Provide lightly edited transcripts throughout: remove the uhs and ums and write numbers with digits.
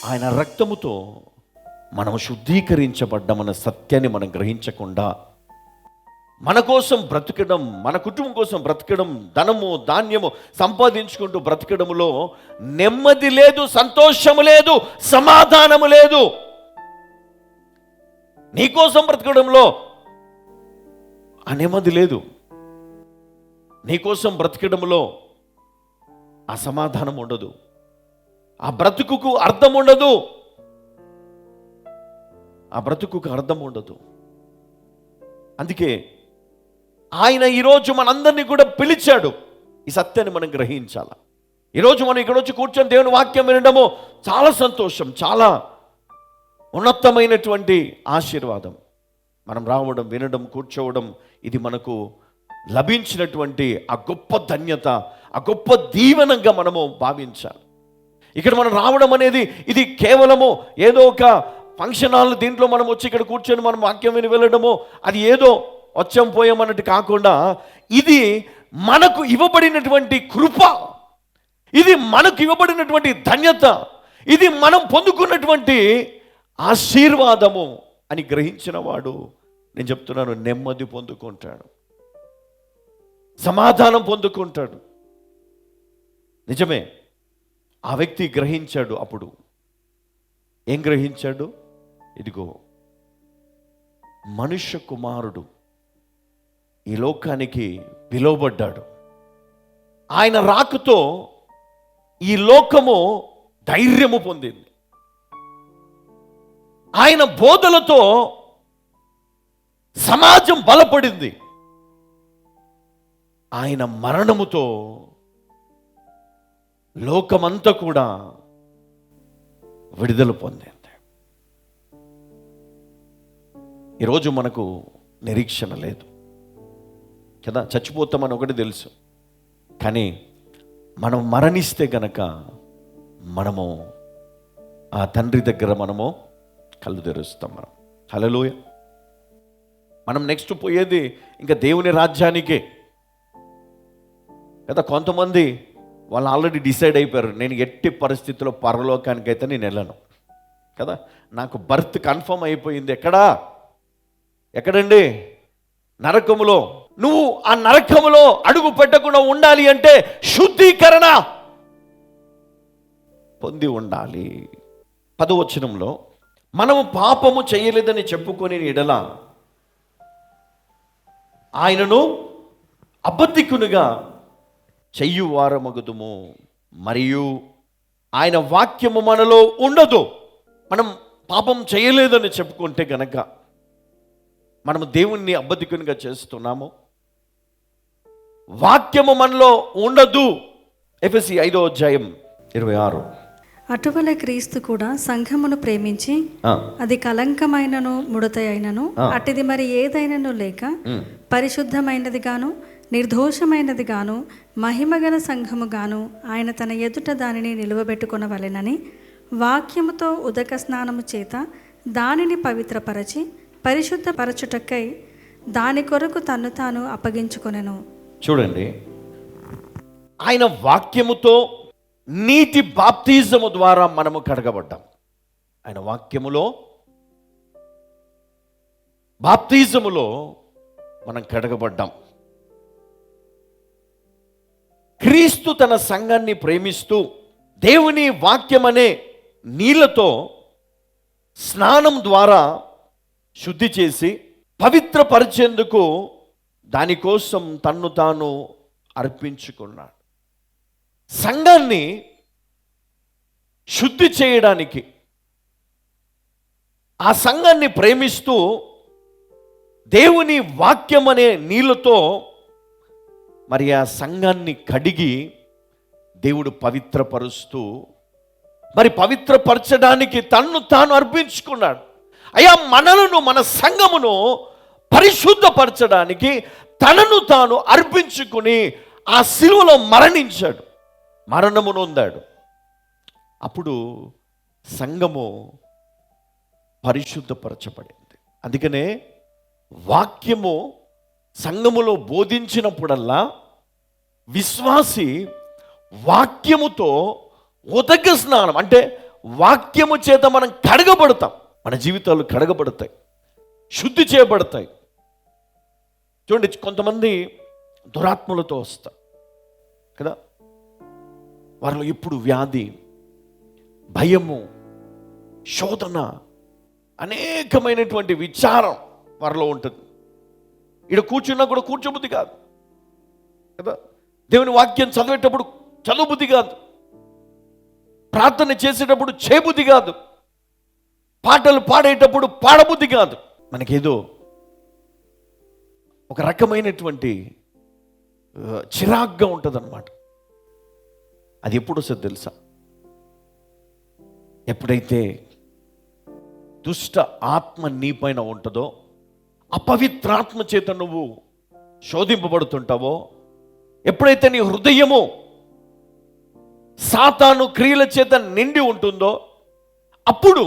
ఆయన రక్తముతో మనము శుద్ధీకరించబడ్డామన్న సత్యాన్ని మనం గ్రహించకుండా మన కోసం బ్రతకడం, మన కుటుంబం కోసం బ్రతకడం, ధనము ధాన్యము సంపాదించుకుంటూ బ్రతకడంలో నెమ్మది లేదు, సంతోషము లేదు, సమాధానము లేదు. నీకోసం బ్రతకడంలో ఆ నెమ్మది లేదు, నీకోసం బ్రతకడంలో ఆ సమాధానం ఉండదు, ఆ బ్రతుకుకు అర్థం ఉండదు, ఆ బ్రతుకుకు అర్థం ఉండదు. అందుకే ఆయన ఈరోజు మనందరినీ కూడా పిలిచాడు. ఈ సత్యాన్ని మనం గ్రహించాలి. ఈరోజు మనం ఇక్కడ వచ్చి కూర్చొని దేవుని వాక్యం వినడము చాలా సంతోషం, చాలా ఉన్నతమైనటువంటి ఆశీర్వాదం. మనం రావడం, వినడం, కూర్చోవడం, ఇది మనకు లభించినటువంటి ఆ గొప్ప ధన్యత, ఆ గొప్ప దీవెనగా మనము భావించాలి. ఇక్కడ మనం రావడం అనేది ఇది కేవలము ఏదో ఒక ఫంక్షన్ హాల్, దీంట్లో మనం వచ్చి ఇక్కడ కూర్చొని మనం వాక్యం విని వెళ్ళడము, అది ఏదో వచ్చాం పోయాం అన్నట్టు కాకుండా, ఇది మనకు ఇవ్వబడినటువంటి కృప, ఇది మనకు ఇవ్వబడినటువంటి ధన్యత, ఇది మనం పొందుకున్నటువంటి ఆశీర్వాదము అని గ్రహించిన వాడు, నేను చెప్తున్నాను, నెమ్మది పొందుకుంటాడు, సమాధానం పొందుకుంటాడు. నిజమే, ఆ వ్యక్తి గ్రహించాడు. అప్పుడు ఏం గ్రహించాడు? ఇదిగో మనుష్య కుమారుడు ఈ లోకానికి పిలువబడ్డాడు. ఆయన రాకతో ఈ లోకము ధైర్యము పొందింది. ఆయన బోధలతో సమాజం బలపడింది. ఆయన మరణముతో లోకమంతా కూడా విడుదల పొందింది. ఈరోజు మనకు నిరీక్షణ లేదు కదా, చచ్చిపోతామని ఒకటి తెలుసు. కానీ మనం మరణిస్తే గనక మనము ఆ తండ్రి దగ్గర మనము కళ్ళు తెరుస్తాం. మనం హల్లెలూయా. మనం నెక్స్ట్ పోయేది ఇంకా దేవుని రాజ్యానికే కదా. కొంతమంది వాళ్ళు ఆల్రెడీ డిసైడ్ అయిపోయారు, నేను ఎట్టి పరిస్థితుల్లో పరలోకానికైతే నేను వెళ్ళను కదా, నాకు బర్త్ కన్ఫర్మ్ అయిపోయింది. ఎక్కడండి? నరకములో. నువ్వు ఆ నరకములో అడుగు పెట్టకుండా ఉండాలి అంటే శుద్ధీకరణ పొంది ఉండాలి. 10వ వచనంలో, మనము పాపము చేయలేదని చెప్పుకొని ఎడల ఆయనను అబద్ధికునిగా చెయ్యువారమగుదుము, మరియు ఆయన వాక్యము మనలో ఉండదు. మనం పాపం చేయలేదని చెప్పుకుంటే గనక మనము దేవుణ్ణి అబద్ధికునిగా చేస్తున్నాము, వాక్యము మనలో ఉండదు. ఎఫెసీ 5వ అధ్యాయం 26. అటువలే క్రీస్తు కూడా సంఘమును ప్రేమించి అది కలంకమైనను ముడత అయినను అటిది మరి ఏదైనను లేక పరిశుద్ధమైనది గాను నిర్దోషమైనది గాను మహిమగల సంఘము గాను ఆయన తన ఎదుట దానిని నిలువబెట్టుకొనవలెనని వాక్యముతో ఉదక స్నానము చేత దానిని పవిత్రపరచి పరిశుద్ధపరచుటకై దాని కొరకు తన్ను తాను అప్పగించుకొనెను. చూడండి, ఆయన వాక్యముతో నీటి బాప్తిజము ద్వారా మనము కడగబడ్డాం. ఆయన వాక్యములో బాప్తిజములో మనం కడగబడ్డాం. క్రీస్తు తన సంఘాన్ని ప్రేమిస్తూ దేవుని వాక్యమనే నీళ్లతో స్నానం ద్వారా శుద్ధి చేసి పవిత్రపరిచేందుకు దానికోసం తన్ను తాను అర్పించుకున్నాడు. సంఘాన్ని శుద్ధి చేయడానికి, ఆ సంఘాన్ని ప్రేమిస్తూ దేవుని వాక్యం అనే నీళ్లతో మరి ఆ సంఘాన్ని కడిగి దేవుడు పవిత్రపరుస్తూ, మరి పవిత్రపరచడానికి తన్ను తాను అర్పించుకున్నాడు. అయ్యా, మనలను, మన సంఘమును పరిశుద్ధపరచడానికి తనను తాను అర్పించుకుని ఆ శిలువలో మరణించాడు, మరణము నొందాడు. అప్పుడు సంఘము పరిశుద్ధపరచబడింది. అందుకనే వాక్యము సంఘములో బోధించినప్పుడల్లా విశ్వాసి వాక్యముతో ఉదక స్నానం, అంటే వాక్యము చేత మనం కడగబడతాం. మన జీవితాలు కడగబడతాయి, శుద్ధి చేయబడతాయి. చూడండి, కొంతమంది దురాత్మలతో వస్తారు కదా, వారిలో ఎప్పుడు వ్యాధి, భయము, శోధన, అనేకమైనటువంటి విచారం వారిలో ఉంటుంది. ఇక్కడ కూర్చున్నా కూడా కూర్చోబుద్ధి కాదు కదా, దేవుని వాక్యం చదివేటప్పుడు చదువుబుద్ధి కాదు, ప్రార్థన చేసేటప్పుడు చేయబుద్ధి కాదు, పాటలు పాడేటప్పుడు పాడబుద్ధి కాదు. మనకేదో ఒక రకమైనటువంటి చిరాగ్గా ఉంటుంది అన్నమాట. అది ఎప్పుడు వస్తుంది తెలుసా? ఎప్పుడైతే దుష్ట ఆత్మ నీ పైన ఉంటుందో, అపవిత్రాత్మ చేత నువ్వు శోధింపబడుతుంటావో, ఎప్పుడైతే నీ హృదయము సాతాను క్రియల చేత నిండి ఉంటుందో, అప్పుడు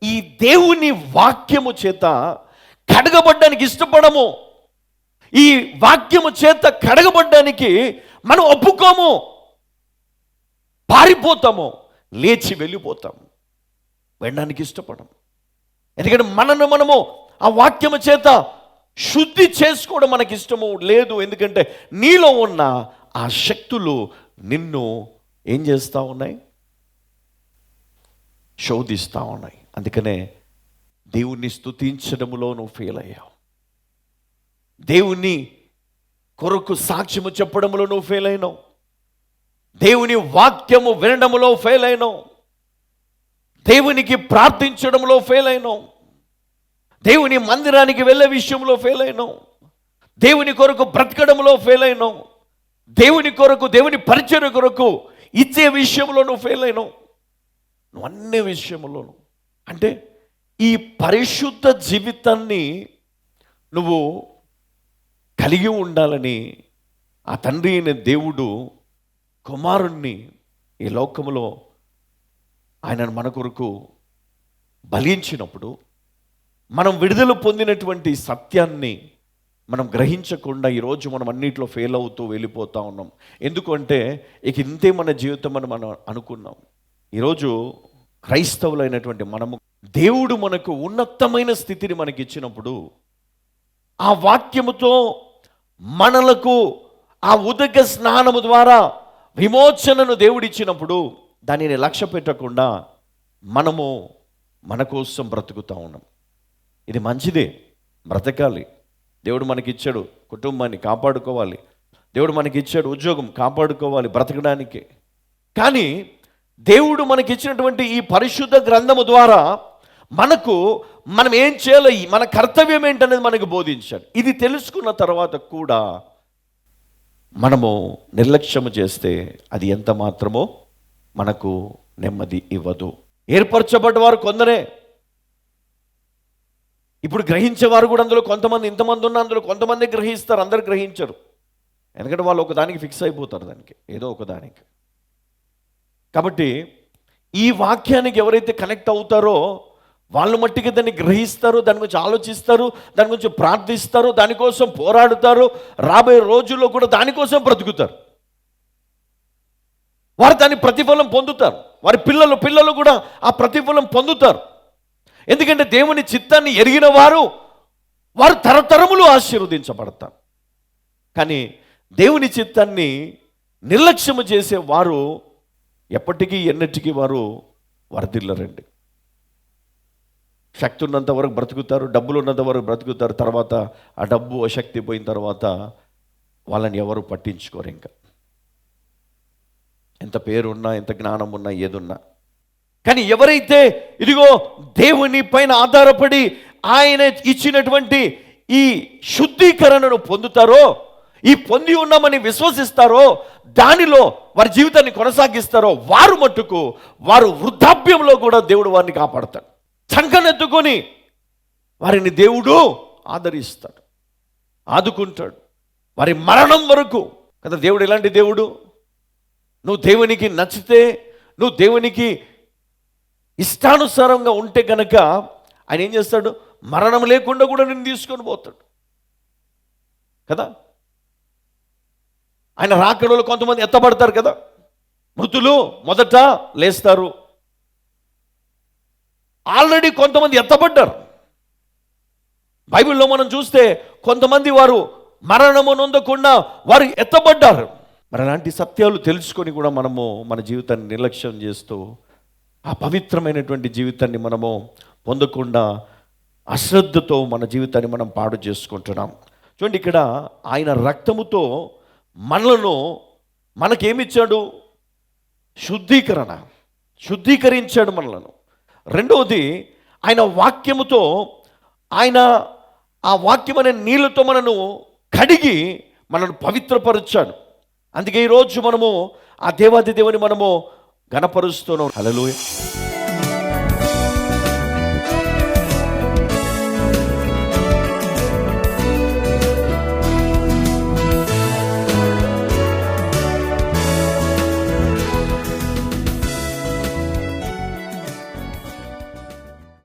ఈ దేవుని వాక్యము చేత కడగబడ్డానికి ఇష్టపడము. ఈ వాక్యము చేత కడగబడ్డానికి మనం ఒప్పుకోము, పారిపోతాము, లేచి వెళ్ళిపోతాము, వెళ్ళడానికి ఇష్టపడము. ఎందుకంటే మనము ఆ వాక్యము చేత శుద్ధి చేసుకోవడం మనకి ఇష్టము లేదు. ఎందుకంటే నీలో ఉన్న ఆ శక్తులు నిన్ను ఏం చేస్తూ ఉన్నాయి? శోధిస్తూ ఉన్నాయి. అందుకనే దేవుణ్ణి స్తుతించడములో నువ్వు ఫెయిల్ అయ్యావు, దేవుని కొరకు సాక్ష్యము చెప్పడములో నువ్వు ఫెయిల్ అయినావు, దేవుని వాక్యము వినడములో ఫెయిల్ అయినావు, దేవునికి ప్రార్థించడంలో ఫెయిల్ అయినావు, దేవుని మందిరానికి వెళ్ళే విషయంలో ఫెయిల్ అయినావు, దేవుని కొరకు బ్రతకడంలో ఫెయిల్ అయినావు, దేవుని కొరకు, దేవుని పరిచర్య కొరకు ఇచ్చే విషయంలో నువ్వు ఫెయిల్ అయినావు. నువ్వు అన్ని విషయంలోనూ, అంటే ఈ పరిశుద్ధ జీవితాన్ని నువ్వు కలిగి ఉండాలని ఆ తండ్రి అయిన దేవుడు కుమారుణ్ణి ఈ లోకములో ఆయనను మన కొరకు బలించినప్పుడు, మనం విడుదల పొందినటువంటి సత్యాన్ని మనం గ్రహించకుండా ఈరోజు మనం అన్నిట్లో ఫెయిల్ అవుతూ వెళ్ళిపోతూ ఉన్నాం. ఎందుకంటే ఇక ఇంతే మన జీవితం అని మనం అనుకున్నాం. ఈరోజు క్రైస్తవులైనటువంటి మనము, దేవుడు మనకు ఉన్నతమైన స్థితిని మనకి ఇచ్చినప్పుడు, ఆ వాక్యముతో మనలకు ఆ ఉదక స్నానము ద్వారా విమోచనను దేవుడిచ్చినప్పుడు దానిని లక్ష్య పెట్టకుండా మనము మన కోసం బ్రతుకుతూ ఉన్నాం. ఇది మంచిదే, బ్రతకాలి. దేవుడు మనకిచ్చాడు కుటుంబాన్ని కాపాడుకోవాలి, దేవుడు మనకిచ్చాడు ఉద్యోగం కాపాడుకోవాలి, బ్రతకడానికి. కానీ దేవుడు మనకిచ్చినటువంటి ఈ పరిశుద్ధ గ్రంథము ద్వారా మనం ఏం చేయాలో, మన కర్తవ్యం ఏంటనేది మనకు బోధించాడు. ఇది తెలుసుకున్న తర్వాత కూడా మనము నిర్లక్ష్యము చేస్తే అది ఎంత మాత్రమో మనకు నెమ్మది ఇవ్వదు. ఏర్పరచబడ్డవారు కొందరే. ఇప్పుడు గ్రహించేవారు కూడా అందులో కొంతమంది, ఇంతమంది ఉన్న అందులో కొంతమంది గ్రహిస్తారు, అందరు గ్రహించరు. ఎందుకంటే వాళ్ళు ఒకదానికి ఫిక్స్ అయిపోతారు, దానికి ఏదో ఒకదానికి. కాబట్టి ఈ వాక్యానికి ఎవరైతే కనెక్ట్ అవుతారో వాళ్ళు మట్టికి దాన్ని గ్రహిస్తారు, దాని గురించి ఆలోచిస్తారు, దాని గురించి ప్రార్థిస్తారు, దానికోసం పోరాడుతారు, రాబోయే రోజుల్లో కూడా దానికోసం బ్రతుకుతారు. వారు దాని ప్రతిఫలం పొందుతారు, వారి పిల్లలు కూడా ఆ ప్రతిఫలం పొందుతారు. ఎందుకంటే దేవుని చిత్తాన్ని ఎరిగిన వారు తరతరములు ఆశీర్వదించబడతారు. కానీ దేవుని చిత్తాన్ని నిర్లక్ష్యము చేసే వారు ఎప్పటికీ ఎన్నటికీ వారు వర్ధిల్లరండి. శక్తి ఉన్నంత వరకు బ్రతుకుతారు, డబ్బులు ఉన్నంత వరకు బ్రతుకుతారు. తర్వాత ఆ డబ్బు, ఆ శక్తి పోయిన తర్వాత వాళ్ళని ఎవరు పట్టించుకోరు. ఇంకా ఎంత పేరున్నా, ఎంత జ్ఞానం ఉన్నా, ఏదున్నా. కానీ ఎవరైతే ఇదిగో దేవుని పైన ఆధారపడి ఆయన ఇచ్చినటువంటి ఈ శుద్ధీకరణను పొందుతారో, ఈ పొంది ఉన్నామని విశ్వసిస్తారో, దానిలో వారి జీవితాన్ని కొనసాగిస్తారో, వారు మట్టుకు వారు వృద్ధాప్యంలో కూడా దేవుడు వారిని కాపాడతాడు. చంకనెత్తుకొని వారిని దేవుడు ఆదరిస్తాడు, ఆదుకుంటాడు, వారి మరణం వరకు కదా. దేవుడు ఎలాంటి దేవుడు? నువ్వు దేవునికి నచ్చితే, నువ్వు దేవునికి ఇష్టానుసారంగా ఉంటే కనుక ఆయన ఏం చేస్తాడు? మరణం లేకుండా కూడా నిన్ను తీసుకొని పోతాడు కదా. ఆయన రాకడలో కొంతమంది ఎత్తబడతారు కదా, మృతులు మొదట లేస్తారు, ఆల్రెడీ కొంతమంది ఎత్తబడ్డారు. బైబిల్లో మనం చూస్తే కొంతమంది వారు మరణము నొందకుండా వారు ఎత్తబడ్డారు. మరి అలాంటి సత్యాలు తెలుసుకొని కూడా మనము మన జీవితాన్ని నిర్లక్ష్యం చేస్తూ ఆ పవిత్రమైనటువంటి జీవితాన్ని మనము పొందకుండా అశ్రద్ధతో మన జీవితాన్ని మనం పాడు చేసుకుంటున్నాం. చూడండి, ఇక్కడ ఆయన రక్తముతో మనకేమిచ్చాడు? శుద్ధీకరించాడు మనలను. రెండవది, ఆయన వాక్యముతో, ఆయన ఆ వాక్యం అనే నీళ్ళతో మనను కడిగి మనను పవిత్రపరిచాడు. అందుకే ఈరోజు మనము ఆ దేవాది దేవుని మనము ఘనపరుస్తున్నాం. హల్లెలూయా.